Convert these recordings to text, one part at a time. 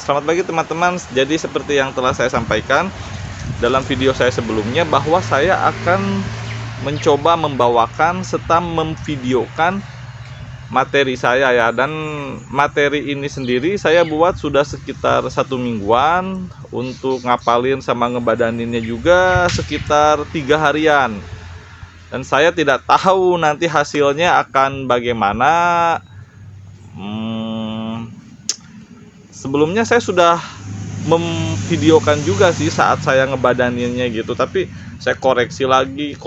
Selamat pagi teman-teman. Jadi seperti yang telah saya sampaikan dalam video saya sebelumnya, bahwa saya akan mencoba membawakan serta memvideokan materi saya ya. Dan materi ini sendiri saya buat sudah sekitar 1 mingguan. Untuk ngapalin sama ngebadaninnya juga sekitar 3 harian. Dan saya tidak tahu nanti hasilnya akan bagaimana. Sebelumnya saya sudah memvideokan juga sih saat saya ngebadaninnya gitu, tapi saya koreksi lagi,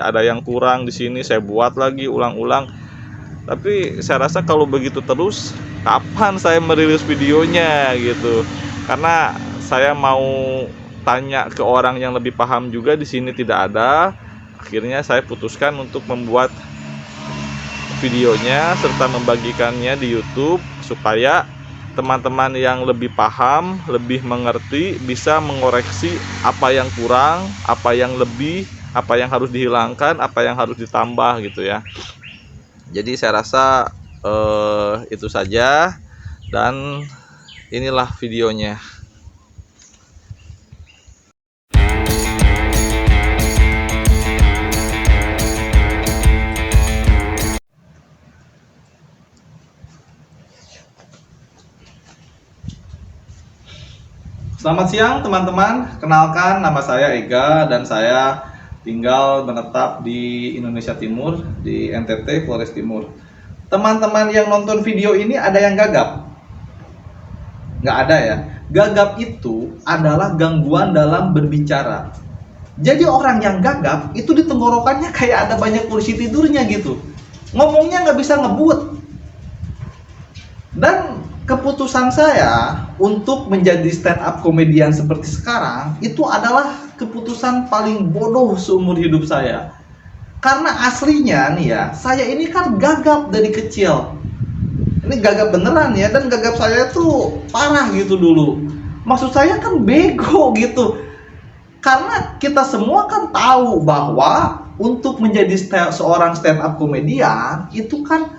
ada yang kurang di sini, saya buat lagi ulang-ulang. Tapi saya rasa kalau begitu terus, kapan saya merilis videonya gitu? Karena saya mau tanya ke orang yang lebih paham juga, di sini tidak ada. Akhirnya saya putuskan untuk membuat videonya serta membagikannya di YouTube supaya teman-teman yang lebih paham, lebih mengerti, bisa mengoreksi apa yang kurang, apa yang lebih, apa yang harus dihilangkan, apa yang harus ditambah gitu ya. Jadi saya rasa itu saja, dan inilah videonya. Selamat siang teman-teman, kenalkan nama saya Ega dan saya tinggal menetap di Indonesia Timur, di NTT, Flores Timur. Teman-teman yang nonton video ini ada yang gagap? Nggak ada ya? Gagap itu adalah gangguan dalam berbicara. Jadi orang yang gagap itu di tenggorokannya kayak ada banyak kursi tidurnya gitu. Ngomongnya nggak bisa ngebut. Dan keputusan saya untuk menjadi stand up komedian seperti sekarang itu adalah keputusan paling bodoh seumur hidup saya. Karena aslinya nih ya, saya ini kan gagap dari kecil. Ini gagap beneran ya, dan gagap saya tuh parah gitu dulu. Maksud saya kan bego gitu. Karena kita semua kan tahu bahwa untuk menjadi seorang stand up komedian itu kan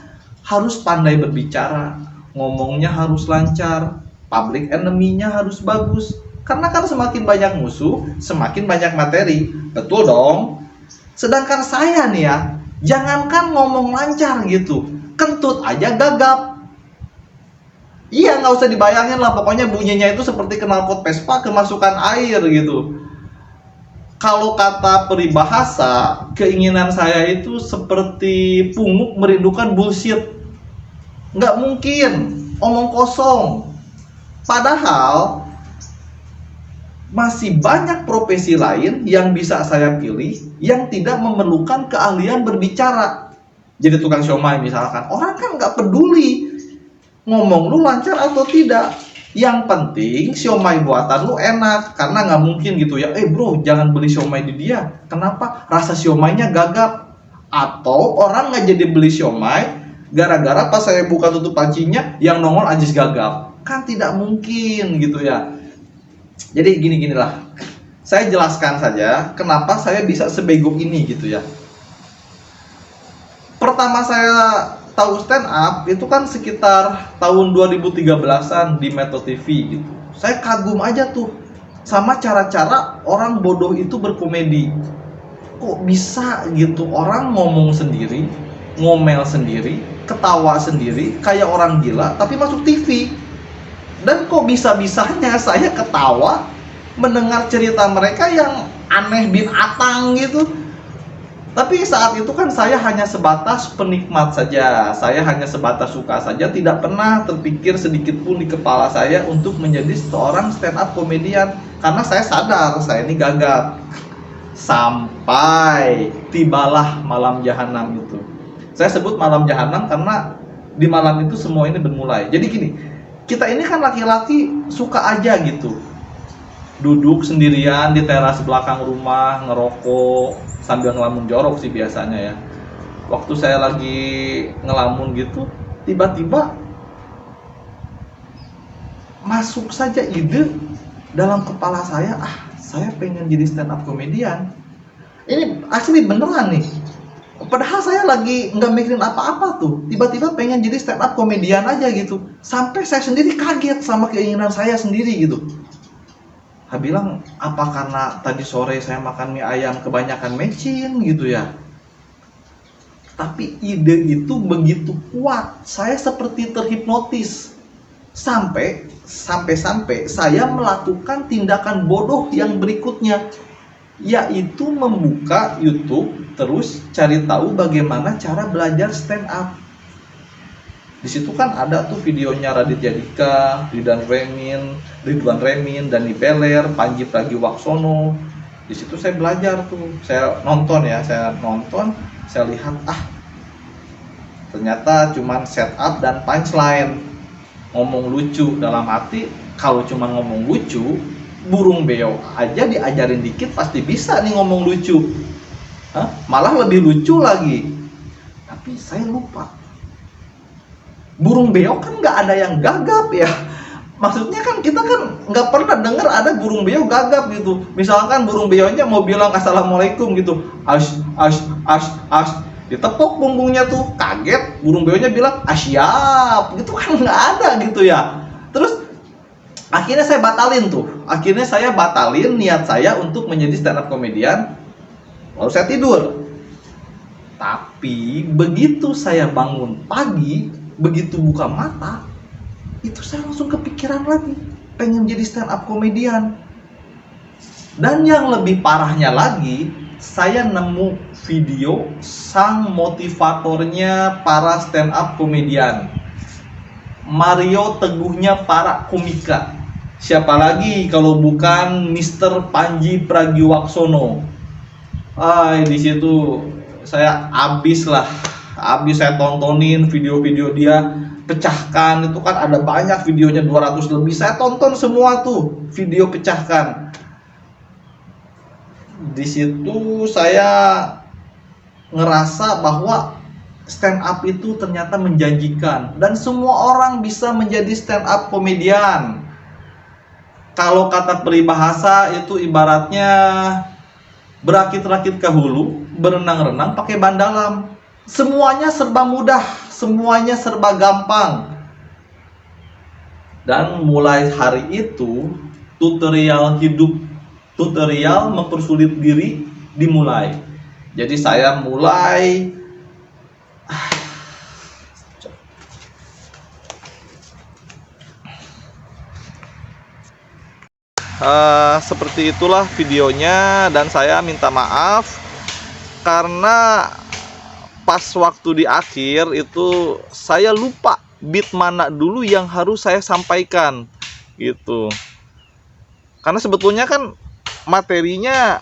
harus pandai berbicara, ngomongnya harus lancar, public enemy-nya harus bagus. Karena kan semakin banyak musuh, semakin banyak materi. Betul dong? Sedangkan saya nih ya, jangankan ngomong lancar gitu, kentut aja gagap. Iya, nggak usah dibayangin lah, pokoknya bunyinya itu seperti knalpot Vespa kemasukan air gitu. Kalau kata peribahasa, keinginan saya itu seperti pungguk merindukan bullshit. Nggak mungkin, omong kosong. Padahal masih banyak profesi lain yang bisa saya pilih yang tidak memerlukan keahlian berbicara. Jadi tukang siomay misalkan, orang kan nggak peduli ngomong lu lancar atau tidak. Yang penting siomay buatan lu enak, karena nggak mungkin gitu ya, bro jangan beli siomay di dia. Kenapa? Rasa siomaynya gagap. Atau orang nggak jadi beli siomay gara-gara pas saya buka tutup pancinya yang nongol anjis gagap. Kan tidak mungkin gitu ya. Jadi gini-ginilah, saya jelaskan saja kenapa saya bisa sebego ini gitu ya. Pertama saya tahu stand up itu kan sekitar tahun 2013-an di Metro TV gitu. Saya kagum aja tuh sama cara-cara orang bodoh itu berkomedi. Kok bisa gitu orang ngomong sendiri, ngomel sendiri, ketawa sendiri kayak orang gila tapi masuk TV. Dan kok bisa-bisanya saya ketawa mendengar cerita mereka yang aneh bin atang gitu. Tapi saat itu kan saya hanya sebatas penikmat saja, saya hanya sebatas suka saja, tidak pernah terpikir sedikit pun di kepala saya untuk menjadi seorang stand up komedian. Karena saya sadar saya ini gagap. Sampai tibalah malam jahanam itu. Saya sebut malam jahanam karena di malam itu semua ini bermulai. Jadi gini, kita ini kan laki-laki suka aja gitu duduk sendirian di teras belakang rumah ngerokok sambil ngelamun jorok sih biasanya ya. Waktu saya lagi ngelamun gitu, tiba-tiba masuk saja ide dalam kepala saya, saya pengen jadi stand up komedian. Ini asli beneran nih. Padahal saya lagi nggak mikirin apa-apa tuh, tiba-tiba pengen jadi stand up komedian aja gitu. Sampai saya sendiri kaget sama keinginan saya sendiri gitu. Saya bilang, apa karena tadi sore saya makan mie ayam kebanyakan mecin gitu ya. Tapi ide itu begitu kuat, saya seperti terhipnotis. Sampai saya melakukan tindakan bodoh yang berikutnya, yaitu membuka YouTube terus cari tahu bagaimana cara belajar stand up. Di situ kan ada tuh videonya Raditya Dika, Ridwan Remin, Dani Beler, Panji Pragiwaksono. Di situ saya belajar tuh, saya nonton, saya lihat ternyata cuman setup dan punchline, ngomong lucu. Dalam hati, kalau cuma ngomong lucu, burung beo aja diajarin dikit pasti bisa nih ngomong lucu. Malah lebih lucu lagi. Tapi saya lupa, burung beo kan nggak ada yang gagap ya. Maksudnya kan kita kan nggak pernah dengar ada burung beo gagap gitu. Misalkan burung beonya mau bilang assalamualaikum gitu, as, ditepuk punggungnya tuh, kaget, burung beonya bilang asyap gitu kan, nggak ada gitu ya. Terus akhirnya saya batalin niat saya untuk menjadi stand up comedian. Lalu saya tidur. Tapi begitu saya bangun pagi, begitu buka mata, itu saya langsung kepikiran lagi pengen jadi stand up comedian. Dan yang lebih parahnya lagi, saya nemu video sang motivatornya para stand up comedian, Mario Teguhnya para komika. Siapa lagi kalau bukan Mr. Panji Pragiwaksono. Di situ saya habis saya tontonin video-video dia, pecahkan itu kan ada banyak videonya, 200 lebih. Saya tonton semua tuh video pecahkan. Di situ saya ngerasa bahwa stand up itu ternyata menjanjikan dan semua orang bisa menjadi stand up komedian. Kalau kata peribahasa itu ibaratnya berakit-rakit ke hulu, berenang-renang pakai ban dalam. Semuanya serba mudah, semuanya serba gampang. Dan mulai hari itu tutorial mempersulit diri dimulai. Jadi saya mulai seperti itulah videonya, dan saya minta maaf karena pas waktu di akhir itu saya lupa beat mana dulu yang harus saya sampaikan gitu. Karena sebetulnya kan materinya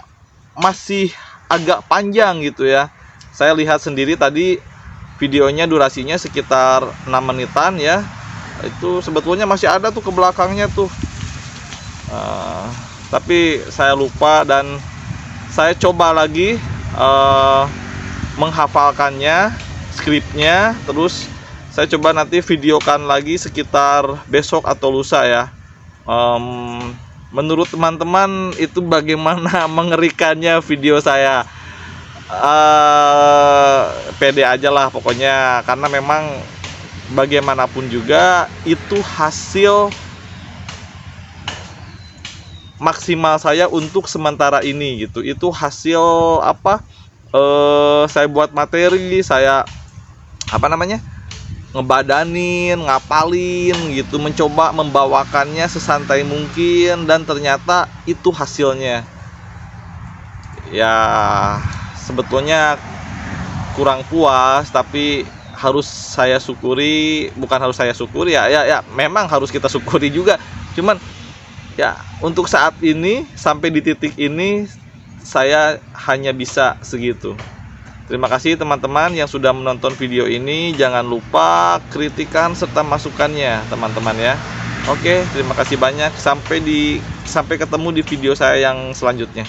masih agak panjang gitu ya. Saya lihat sendiri tadi videonya durasinya sekitar 6 menitan ya. Itu sebetulnya masih ada tuh ke belakangnya tuh. Tapi saya lupa dan saya coba lagi menghafalkannya, skripnya, terus saya coba nanti videokan lagi sekitar besok atau lusa ya. Menurut teman-teman itu bagaimana mengerikannya video saya? Pede aja lah pokoknya, karena memang bagaimanapun juga itu hasil maksimal saya untuk sementara ini gitu. Itu hasil saya buat materi, saya ngebadanin, ngapalin gitu, mencoba membawakannya sesantai mungkin, dan ternyata itu hasilnya. Ya sebetulnya kurang puas, tapi harus saya syukuri, ya memang harus kita syukuri juga. Cuman ya untuk saat ini sampai di titik ini saya hanya bisa segitu. Terima kasih teman-teman yang sudah menonton video ini. Jangan lupa kritikan serta masukannya teman-teman ya. Oke, terima kasih banyak. Sampai ketemu di video saya yang selanjutnya.